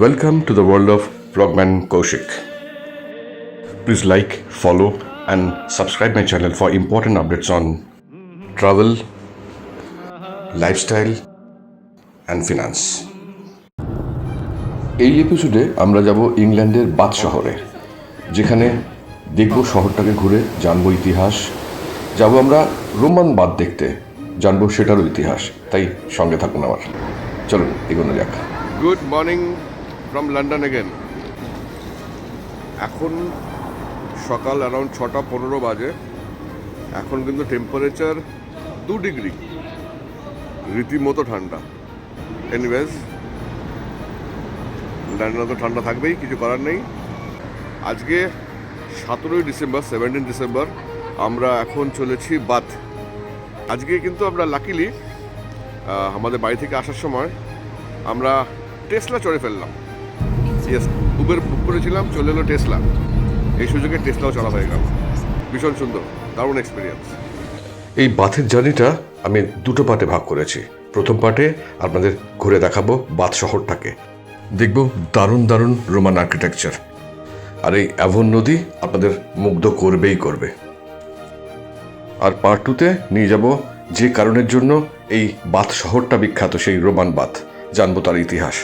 Welcome to the world of Vlogman Kaushik. Please like, follow, and subscribe my channel for important updates on travel, lifestyle, and finance. এই এপিসোডে আমরা যাব ইংল্যান্ডের bath শহরে, যেখানে দেখব শহরটাকে ঘুরে, জানবো ইতিহাস। যাব আমরা রোমান বাথ দেখতে, জানবো সেটারও ইতিহাস। তাই সঙ্গে থাকুন আমার। চলুন এগোনো যাক। Good morning from London again. এখন সকাল অ্যারাউন্ড 6:15 বাজে। এখন কিন্তু টেম্পারেচার 2 ডিগ্রি, রীতিমতো ঠান্ডা। এনিওয়েজ, লন্ডনে তো ঠান্ডা থাকবেই, কিছু করার নেই। আজকে 17 ডিসেম্বর আমরা এখন চলেছি বাথ। আজকে কিন্তু আমরা লাকিলি আমাদের বাড়ি থেকে আসার সময় আমরা টেসলা চড়ে ফেললাম। উবের বুক করেছিলাম, চলে এলো টেসলা। এই সুযোগে টেসলাও চড়া হয়ে গেল। ভীষণ সুন্দর, দারুণ এক্সপিরিয়েন্স। এই বাথের জার্নিটা আমি দুটো পার্টে ভাগ করেছি। প্রথম পার্টে আপনাদের ঘুরে দেখাবো বাথ শহরটাকে, দেখব দারুণ দারুণ রোমান আর্কিটেকচার, আর এই অ্যাভন নদী আপনাদের মুগ্ধ করবে। আর পার্ট 2তে নিয়ে যাব যে কারণের জন্য এই বাথ শহরটা বিখ্যাত, সেই রোমান বাথ, জানবো তার ইতিহাস।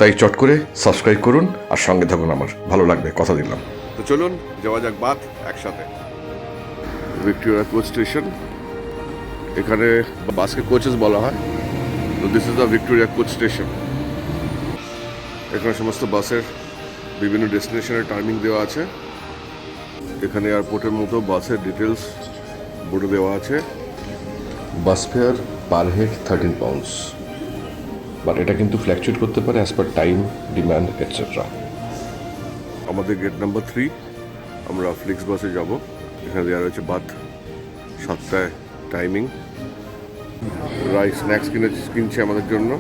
তাই চট করে সাবস্ক্রাইব করুন আর সঙ্গে থাকুন, আমার ভালো লাগবে, কথা দিলাম। তো চলুন যাওয়া যাক বাথ একসাথে। ভিক্টোরিয়া কোচ স্টেশন, এখানে বাসকে কোচেস বলা হয়। তো this is the Victoria coach station. এখানে সমস্ত বাসের বিভিন্ন ডেস্টিনেশনের টাইমিং দেওয়া আছে। এখানে এয়ারপোর্টের মতো বাসের ডিটেলস বোর্ডে দেওয়া আছে। Bus fare per head 13 pounds, but এটা কিন্তু ফ্ল্যাকচুয়েট করতে পারে as per time, demand etcetera. আমাদের গেট নাম্বার 3, আমরা ফ্লিক্স বাসে যাব। এখানে দেওয়া রয়েছে বাথ 7টায় টাইমিং। রাইস স্ন্যাক্স কিনছে আমাদের জন্য।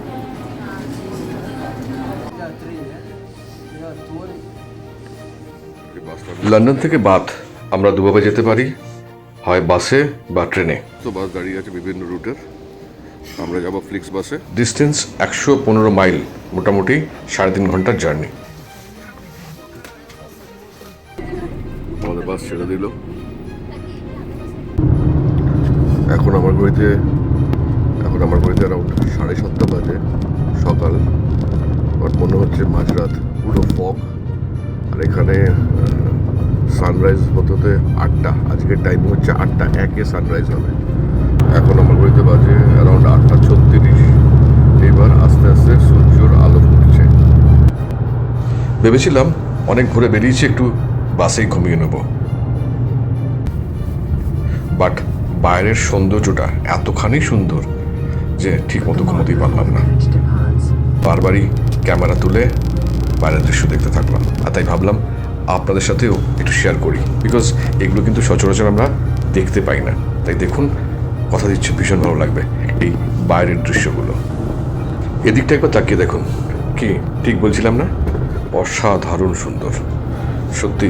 লন্ডন থেকে বাথ আমরা দুভাবে যেতে পারি, হয় বাসে বা ট্রেনে। তো বাস দাঁড়িয়ে আছে বিভিন্ন রুটের। আমরা যাব ফ্লিক্স বাসে। ডিস্টেন্স 115 মাইল, মোটামুটি 3.5 ঘন্টার জার্নি। আমাদের বাস ছেড়ে দিল। এখন আমার ঘড়িতে অ্যারাউন্ড 7:30 বাজে সকাল। বাট মনে হচ্ছে মাঝরাত, পুরো ফগ। আর এখানে সানরাইজ হতে 8টা, আজকের টাইম হচ্ছে 8:01 সানরাইজ হবে। এখন আমার ঘড়িতে বাজে অ্যারাউন্ড 8:36। এবার আস্তে আস্তে সূর্যর আলো ফুটছে। ভেবেছিলাম অনেক ঘুরে বেরিয়েছি, একটু বাসেই ঘুমিয়ে নেব, বাট বাইরের সৌন্দর্যটা এতখানি সুন্দর যে ঠিক মতো ঘুমোতেই পারলাম না। বারবারই ক্যামেরা তুলে বাইরের দৃশ্য দেখতে থাকলাম। আর তাই ভাবলাম আপনাদের সাথেও একটু শেয়ার করি, বিকজ এগুলো কিন্তু সচরাচর আমরা দেখতে পাই না। তাই দেখুন, কথা দিচ্ছি ভীষণ ভালো লাগবে এই বাইরের দৃশ্যগুলো। এদিকটা একবার তাকিয়ে দেখুন, কি ঠিক বলছিলাম না? অসাধারণ সুন্দর, সত্যি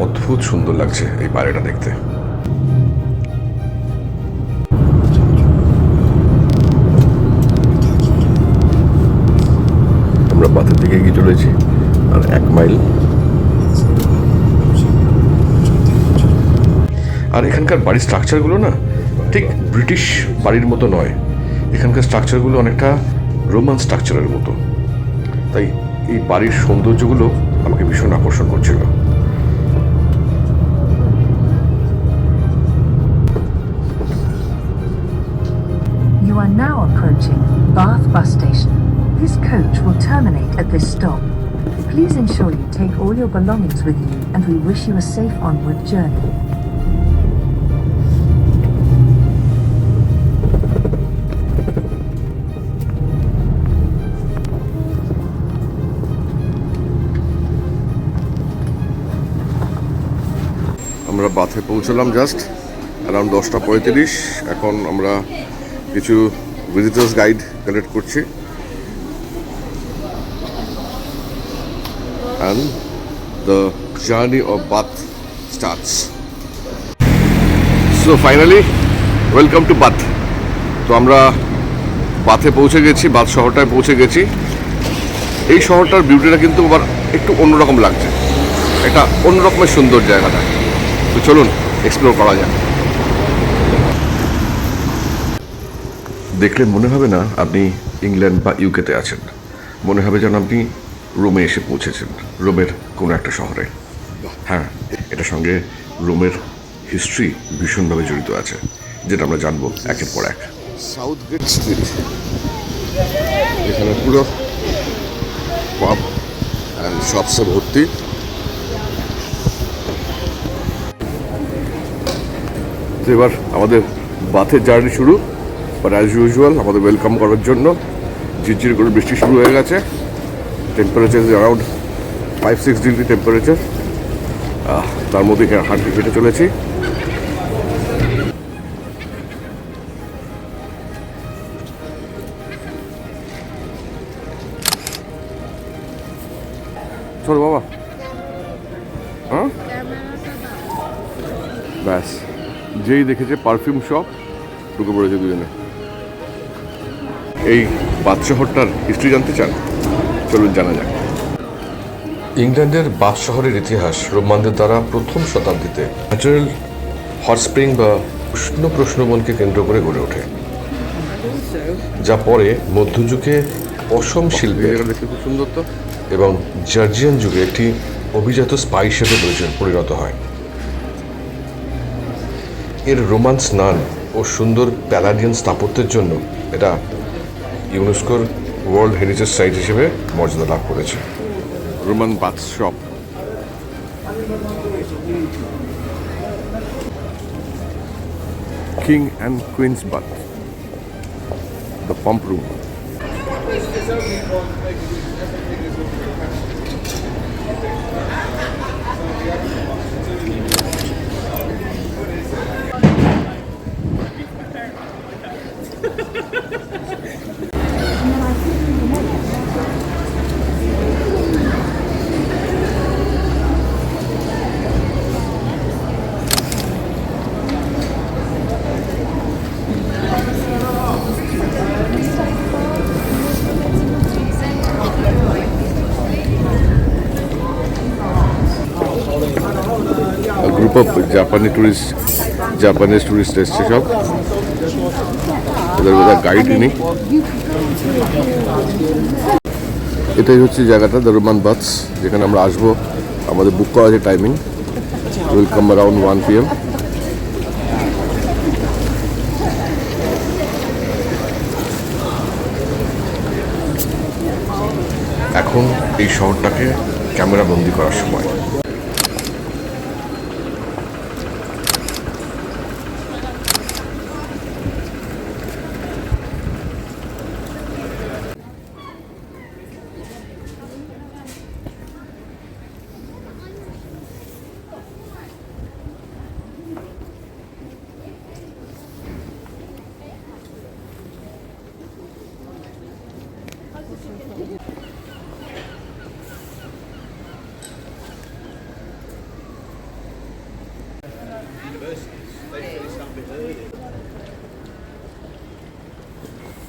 অদ্ভুত সুন্দর লাগছে এই বাইরেটা দেখতে। আমরা বাথের দিকে এগিয়ে চলেছি, আর 1 মাইল। আর এখানকার বাড়ির স্ট্রাকচারগুলো না ঠিক ব্রিটিশ বাড়ির মতো নয়, এখানকার স্ট্রাকচারগুলো অনেকটা রোমান স্ট্রাকচারের মতো। তাই এই বাড়ির সৌন্দর্যগুলো আমাকে ভীষণ আকর্ষণ করছিল। You are now approaching Bath bus station. This coach will terminate at this stop. Please ensure you take all your belongings with you, and we wish you a safe onward journey. আমরা বাথে পৌঁছলাম just around 10:35। এখন আমরা কিছু visitors guide collect করছি। And the journey of Bath starts. So finally, welcome to Bath. তো আমরা বাথে পৌঁছে গেছি, বাথ শহরটায় পৌঁছে গেছি। এই শহরটার বিউটিটা কিন্তু আবার একটু অন্যরকম লাগছে, একটা অন্যরকমের সুন্দর জায়গাটা। তো চলুন এক্সপ্লোর করা যাক। দেখলে মনে হবে না আপনি ইংল্যান্ড বা ইউকেতে আছেন, মনে হবে যেন আপনি রোমে এসে পৌঁছেছেন, রোমের কোনো একটা শহরে। হ্যাঁ, এটার সঙ্গে রোমের হিস্ট্রি ভীষণভাবে জড়িত আছে, যেটা আমরা জানবো একের পর এক। সাউথ গেট স্ট্রিট, এখানে পুরো পাব অ্যান্ড শপসে ভর্তি। তো এবার আমাদের বাথের জার্নি শুরু, বাট অ্যাজ ইউজুয়াল আমাদের ওয়েলকাম করার জন্য ঝিরঝির করে বৃষ্টি শুরু হয়ে গেছে। Temperature is around 5-6 degree temperature. তার মধ্যে হাঁটতে হেঁটে চলেছি। চলো বাবা, হ্যাঁ ব্যাস, যেই দেখেছে পারফিউম শপ ঢুকে পড়েছে দুজনে। এই বাথ শহরটার হিস্ট্রি জানতে চান? চলুন জানা যাক। ইংল্যান্ডের বাথ শহরের ইতিহাস রোমানদের দ্বারা প্রথম শতাব্দীতে ন্যাচারাল হট স্প্রিং বা উষ্ণ প্রশ্নবনকে কেন্দ্র করে গড়ে ওঠে, যা পরে মধ্যযুগে পশম শিল্পে খুব সুন্দর তো এবং জর্জিয়ান যুগে একটি অভিজাত স্পা হিসেবে পরিণত হয়। এর রোমান স্নান ও সুন্দর প্যালাডিয়ান স্থাপত্যের জন্য এটা ইউনেস্কোর ওয়ার্ল্ড হেরিটেজ সাইট হিসেবে মর্যাদা লাভ করেছে। Roman bath shop, King and Queens Bath, the Pump Room. Group of Japanese tourist এসছে সব, এদের বোধহয় গাইড নেই। এটাই হচ্ছে জায়গাটা, দ্য রোমান বাথস, যেখানে আমরা আসবো। আমাদের বুক করা আছে timing, will come around 1 PM। এখন এই শহরটাকে ক্যামেরা বন্দি করার সময়।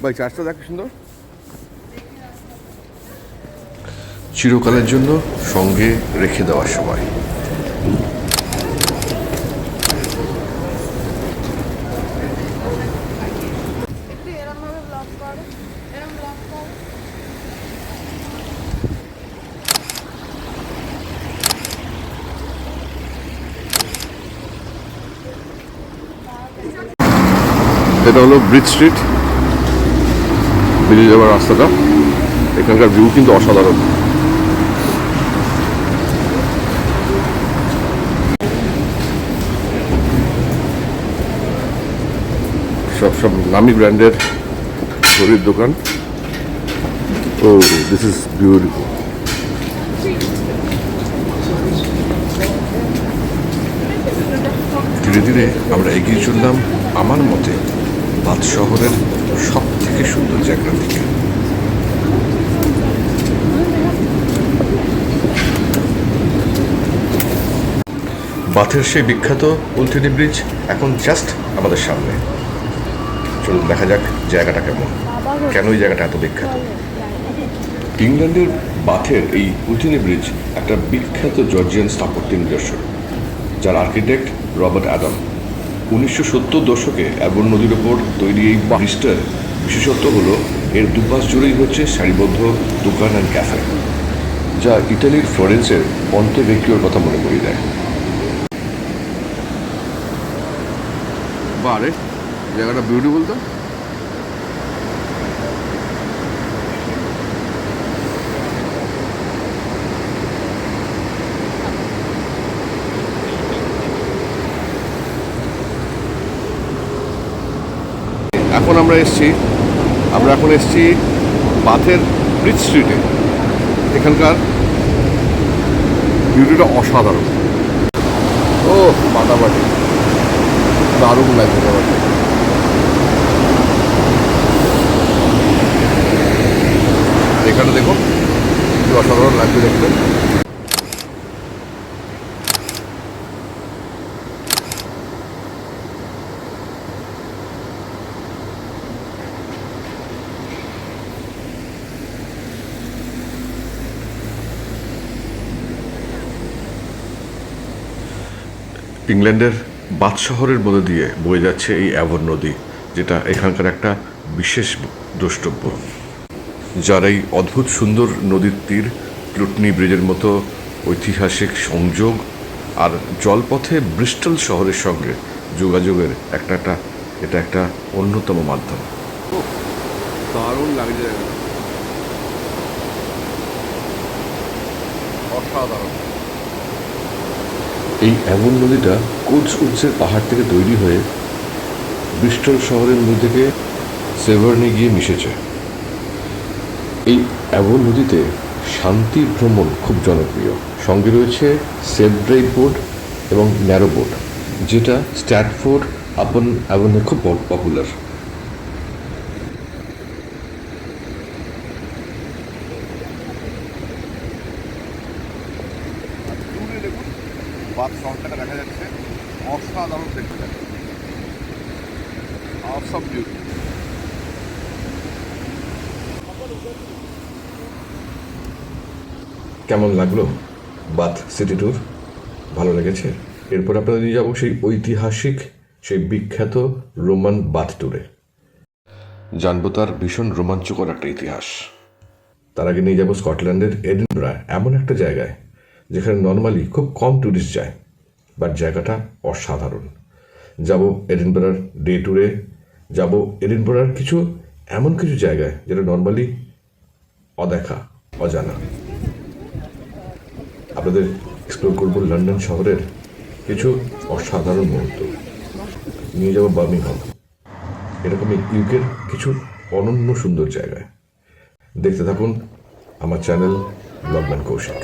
ভাই চার্জটা দেখ সুন্দর, চিরকালের জন্য সঙ্গে রেখে দেওয়ার সময়। এটা হলো ব্রিজ স্ট্রিট, বেরিয়ে যাওয়ার রাস্তাটা। এখানকার ভিউ কিন্তু অসাধারণ। সব নামি ব্র্যান্ডের ঘড়ির দোকান। ও দিস ইজ বিউটিফুল। ধীরে ধীরে আমরা এগিয়ে চললাম আমার মতে বাথ শহরের সব থেকে সুন্দর জায়গার দিকে। বাথের সেই বিখ্যাত উলথিনি ব্রিজ এখন জাস্ট আমাদের সামনে। চলুন দেখা যাক জায়গাটা কেমন, কেন এই জায়গাটা এত বিখ্যাত। ইংল্যান্ডের বাথের এই উইথনি ব্রিজ একটা বিখ্যাত জর্জিয়ান স্থাপত্যের নিদর্শন, যার আর্কিটেক্ট রবার্ট অ্যাডাম। 1970 দশকে অ্যাভন নদীর ওপর তৈরি এই ব্রিজটার বিশেষত্ব হলো এর দুপাশ জুড়েই হচ্ছে সারিবদ্ধ দোকান অ্যান্ড ক্যাফে, যা ইটালির ফ্লোরেন্সের পন্তে ভেকিওর কথা মনে করিয়ে দেয়। বারে জায়গাটা বিউটিফুল তো। এখন আমরা এখন এসছি বাথের ব্রিজ স্ট্রিটে। এখানকার বিউটিটা অসাধারণ। ও মাতাবাটি দারুণ লাগছে ব্যাপারটা। আর এখানে দেখো কি অসাধারণ লাগছে দেখতে। ইংল্যান্ডের বাথ শহরের মধ্যে দিয়ে বয়ে যাচ্ছে এই অ্যাভন নদী, যেটা এখানকার একটা বিশেষ দ্রষ্টব্য। যার এই অদ্ভুত সুন্দর নদীর তীর, প্লুটনি ব্রিজের মতো ঐতিহাসিক সংযোগ আর জলপথে ব্রিস্টল শহরের সঙ্গে যোগাযোগের এটা একটা অন্যতম মাধ্যম। দারুণ লাগছে, অসাধারণ। এই অ্যাভন নদীটা কোটস উডসের পাহাড় থেকে তৈরি হয়ে ব্রিস্টল শহরের মধ্যে থেকে সেভার্নে গিয়ে মিশেছে। এই অ্যাভন নদীতে শান্তি ভ্রমণ খুব জনপ্রিয়। সঙ্গে রয়েছে সেফ ড্রাইভ বোট এবং ন্যারো বোট, যেটা স্ট্যাটফোর্ড আপন অ্যাভনে খুব পপুলার। বাথ শহরটাকে দেখা যাচ্ছে, অসাধারণ দেখতে লাগে, অসম বিউটি। কেমন লাগলো বাথ সিটি ট্যুর? ভালো লেগেছে? এরপর আপনাদের নিয়ে যাবো সেই ঐতিহাসিক, সেই বিখ্যাত রোমান বাথ ট্যুরে। জানবো তার ভীষণ রোমাঞ্চকর একটা ইতিহাস। তার আগে নিয়ে যাবো স্কটল্যান্ডের এডিনবরা, এমন একটা জায়গায় যেখানে নর্মালি খুব কম ট্যুরিস্ট যায়, বাট জায়গাটা অসাধারণ। যাব এডিনবরার ডে ট্যুরে, যাব এডিনবরার এমন কিছু জায়গায় যেটা নর্মালি অদেখা, অজানা। আপনাদের এক্সপ্লোর করবো লন্ডন শহরের কিছু অসাধারণ মুহূর্ত। নিয়ে যাব বার্মিংহাম, এরকমই ইউকের কিছু অনন্য সুন্দর জায়গায়। দেখতে থাকুন আমার চ্যানেল ব্লগম্যান কৌশিক।